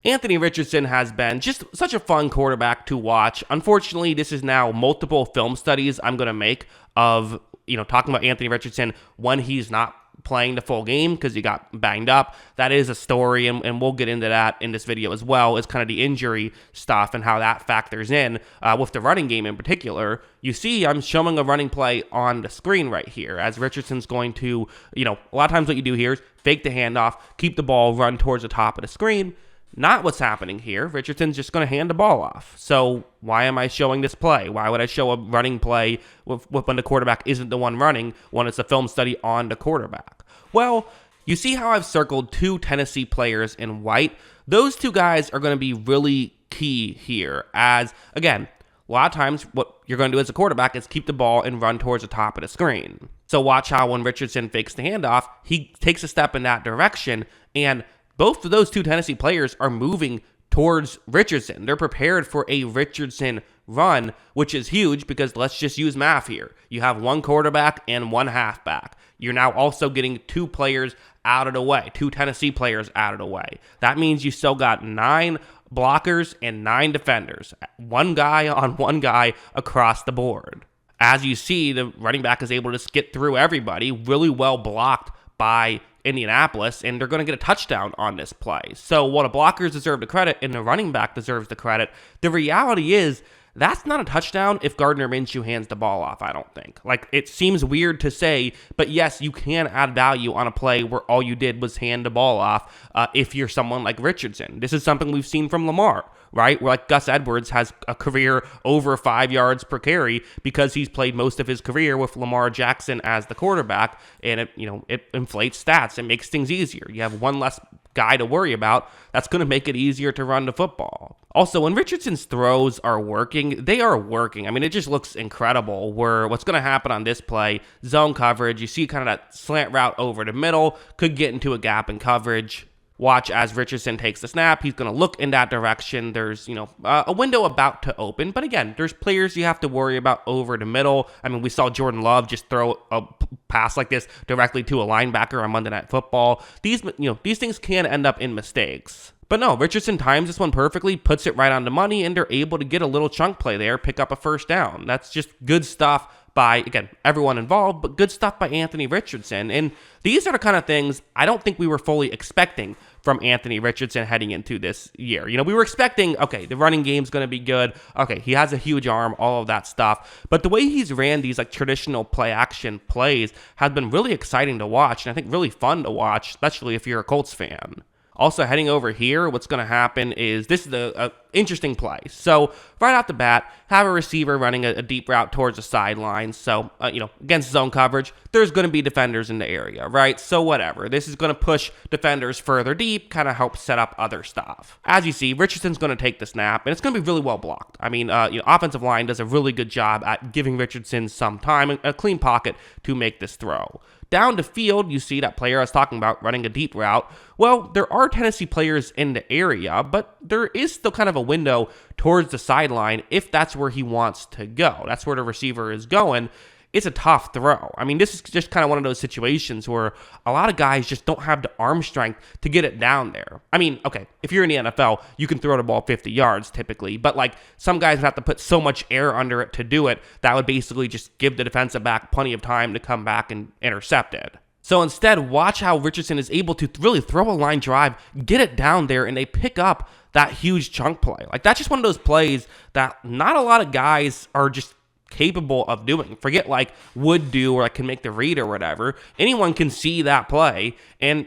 Anthony Richardson has been just such a fun quarterback to watch. Unfortunately, this is now multiple film studies I'm going to make of, talking about Anthony Richardson when he's not playing the full game because he got banged up. That is a story, and we'll get into that in this video as well, as kind of the injury stuff and how that factors in with the running game in particular. You see, I'm showing a running play on the screen right here as Richardson's going to, a lot of times what you do here is fake the handoff, keep the ball, run towards the top of the screen. Not what's happening here. Richardson's just going to hand the ball off. So why am I showing this play? Why would I show a running play when the quarterback isn't the one running when it's a film study on the quarterback? Well, you see how I've circled two Tennessee players in white? Those two guys are going to be really key here as, again, a lot of times what you're going to do as a quarterback is keep the ball and run towards the top of the screen. So watch how when Richardson fakes the handoff, he takes a step in that direction, and both of those two Tennessee players are moving towards Richardson. They're prepared for a Richardson run, which is huge because let's just use math here. You have one quarterback and one halfback. You're now also getting two players out of the way, two Tennessee players out of the way. That means you still got 9 blockers and 9 defenders. One guy on one guy across the board. As you see, the running back is able to skip through everybody, really well blocked by Indianapolis, and they're going to get a touchdown on this play. So while the blockers deserve the credit and the running back deserves the credit, the reality is that's not a touchdown if Gardner Minshew hands the ball off, I don't think. Like, it seems weird to say, but yes, you can add value on a play where all you did was hand the ball off if you're someone like Richardson. This is something we've seen from Lamar, right? Where like Gus Edwards has a career over 5 yards per carry because he's played most of his career with Lamar Jackson as the quarterback, and it inflates stats. It makes things easier. You have one less guy to worry about. That's going to make it easier to run the football. Also, when Richardson's throws are working, they are working. I mean, it just looks incredible where what's going to happen on this play, zone coverage, you see kind of that slant route over the middle, could get into a gap in coverage. Watch as Richardson takes the snap. He's going to look in that direction. There's, a window about to open. But again, there's players you have to worry about over the middle. I mean, we saw Jordan Love just throw a pass like this directly to a linebacker on Monday Night Football. These things can end up in mistakes. But no, Richardson times this one perfectly, puts it right on the money, and they're able to get a little chunk play there, pick up a first down. That's just good stuff by, again, everyone involved, but good stuff by Anthony Richardson. And these are the kind of things I don't think we were fully expecting from Anthony Richardson heading into this year. We were expecting, okay, the running game's going to be good. Okay, he has a huge arm, all of that stuff. But the way he's ran these like traditional play action plays has been really exciting to watch, and I think really fun to watch, especially if you're a Colts fan. Also, heading over here, what's going to happen is this is the interesting play. So right off the bat, have a receiver running a deep route towards the sideline. So, against zone coverage, there's going to be defenders in the area, right? So whatever. This is going to push defenders further deep, kind of help set up other stuff. As you see, Richardson's going to take the snap, and it's going to be really well blocked. I mean, offensive line does a really good job at giving Richardson some time and a clean pocket to make this throw. Down the field, you see that player I was talking about running a deep route. Well, there are Tennessee players in the area, but there is still kind of a window towards the sideline if that's where he wants to go. That's where the receiver is going. It's a tough throw. I mean, this is just kind of one of those situations where a lot of guys just don't have the arm strength to get it down there. I mean, okay, if you're in the NFL, you can throw the ball 50 yards typically, but like some guys would have to put so much air under it to do it, that would basically just give the defensive back plenty of time to come back and intercept it. So instead, watch how Richardson is able to really throw a line drive, get it down there, and they pick up that huge chunk play. Like, that's just one of those plays that not a lot of guys are just capable of doing. Forget like would do or like can make the read or whatever. Anyone can see that play. And,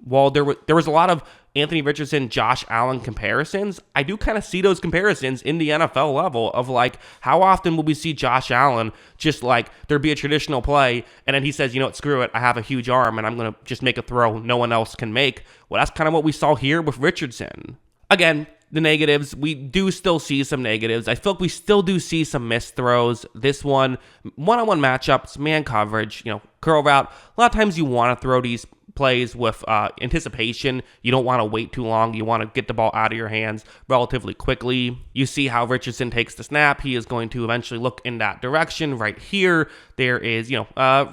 while there was a lot of Anthony Richardson, Josh Allen comparisons, I do kind of see those comparisons in the NFL level of like, how often will we see Josh Allen just like there'd be a traditional play and then he says, screw it, I have a huge arm and I'm going to just make a throw no one else can make. Well, that's kind of what we saw here with Richardson. Again, the negatives, we do still see some negatives. I feel like we still do see some missed throws. This one-on-one matchups, man coverage, curl route. A lot of times you want to throw these plays with anticipation. You don't want to wait too long. You want to get the ball out of your hands relatively quickly. You see how Richardson takes the snap. He is going to eventually look in that direction right here. There is,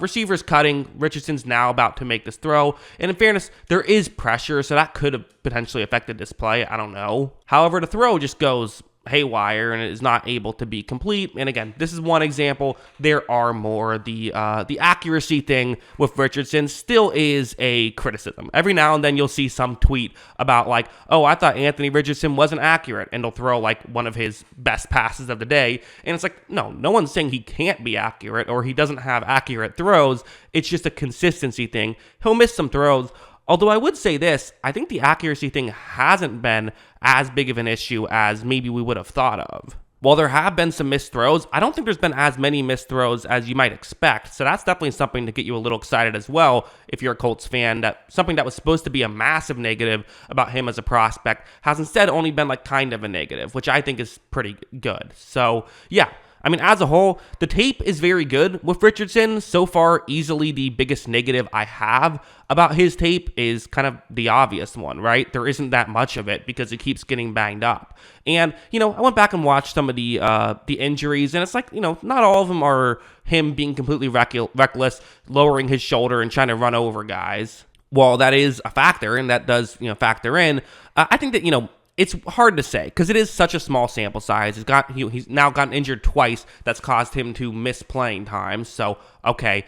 receivers cutting. Richardson's now about to make this throw. And in fairness, there is pressure, so that could have potentially affected this play. I don't know. However, the throw just goes haywire and it is not able to be complete. And again, this is one example. There are more. The accuracy thing with Richardson still is a criticism. Every now and then you'll see some tweet about like, oh, I thought Anthony Richardson wasn't accurate, and they'll throw like one of his best passes of the day. And it's like, no one's saying he can't be accurate or he doesn't have accurate throws. It's just a consistency thing. He'll miss some throws. Although I would say this, I think the accuracy thing hasn't been as big of an issue as maybe we would have thought of. While there have been some missed throws, I don't think there's been as many missed throws as you might expect. So that's definitely something to get you a little excited as well if you're a Colts fan. That something that was supposed to be a massive negative about him as a prospect has instead only been like kind of a negative, which I think is pretty good. So yeah. I mean, as a whole, the tape is very good with Richardson. So far, easily the biggest negative I have about his tape is kind of the obvious one, right? There isn't that much of it because he keeps getting banged up. And, I went back and watched some of the injuries, and it's like, not all of them are him being completely reckless, lowering his shoulder and trying to run over guys. While that is a factor, and that does, factor in, I think that, it's hard to say because it is such a small sample size. He's now gotten injured twice. That's caused him to miss playing time. So, okay,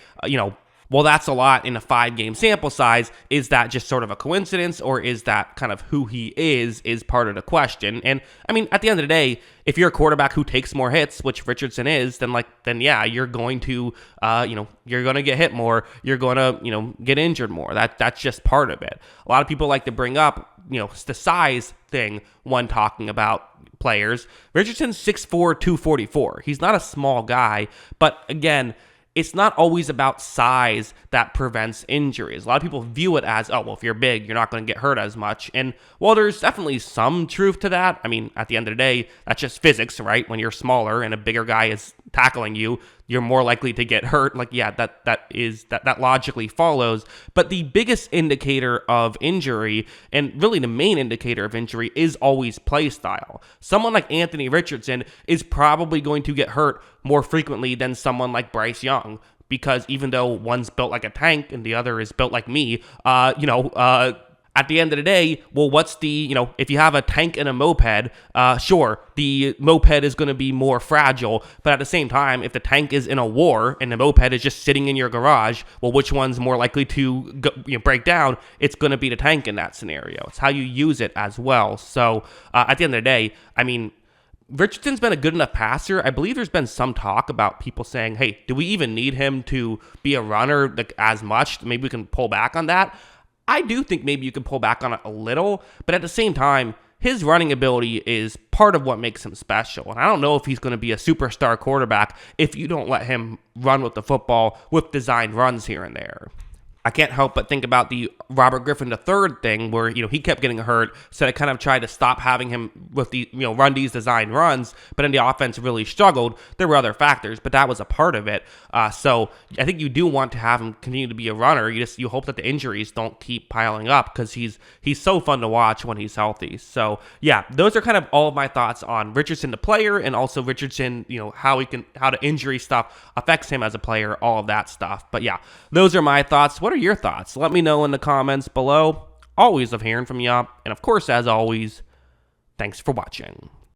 well, that's a lot in a 5-game sample size. Is that just sort of a coincidence, or is that kind of who he is part of the question? And I mean, at the end of the day, if you're a quarterback who takes more hits, which Richardson is, then yeah, you're going to, you're going to get hit more. You're going to, get injured more. That's just part of it. A lot of people like to bring up, the size thing when talking about players. Richardson's 6'4", 244. He's not a small guy, but again, it's not always about size that prevents injuries. A lot of people view it as, oh, well, if you're big, you're not going to get hurt as much. And while there's definitely some truth to that, I mean, at the end of the day, that's just physics, right? When you're smaller and a bigger guy is tackling you, you're more likely to get hurt. Like, yeah, that logically follows. But the biggest indicator of injury, and really the main indicator of injury, is always play style. Someone like Anthony Richardson is probably going to get hurt more frequently than someone like Bryce Young, because even though one's built like a tank and the other is built like me, at the end of the day, well, what's the, if you have a tank and a moped, sure, the moped is going to be more fragile, but at the same time, if the tank is in a war and the moped is just sitting in your garage, well, which one's more likely to break down? It's going to be the tank in that scenario. It's how you use it as well. So at the end of the day, I mean, Richardson's been a good enough passer. I believe there's been some talk about people saying, hey, do we even need him to be a runner as much? Maybe we can pull back on that. I do think maybe you can pull back on it a little, but at the same time, his running ability is part of what makes him special. And I don't know if he's going to be a superstar quarterback if you don't let him run with the football with designed runs here and there. I can't help but think about the Robert Griffin III thing where, he kept getting hurt. So I kind of tried to stop having him with the, run these design runs, but then the offense really struggled. There were other factors, but that was a part of it. So I think you do want to have him continue to be a runner. You hope that the injuries don't keep piling up because he's so fun to watch when he's healthy. So yeah, those are kind of all of my thoughts on Richardson the player, and also Richardson, how the injury stuff affects him as a player, all of that stuff. But yeah, those are my thoughts. What are your thoughts? Let me know in the comments below. Always love hearing from you. And of course, as always, thanks for watching.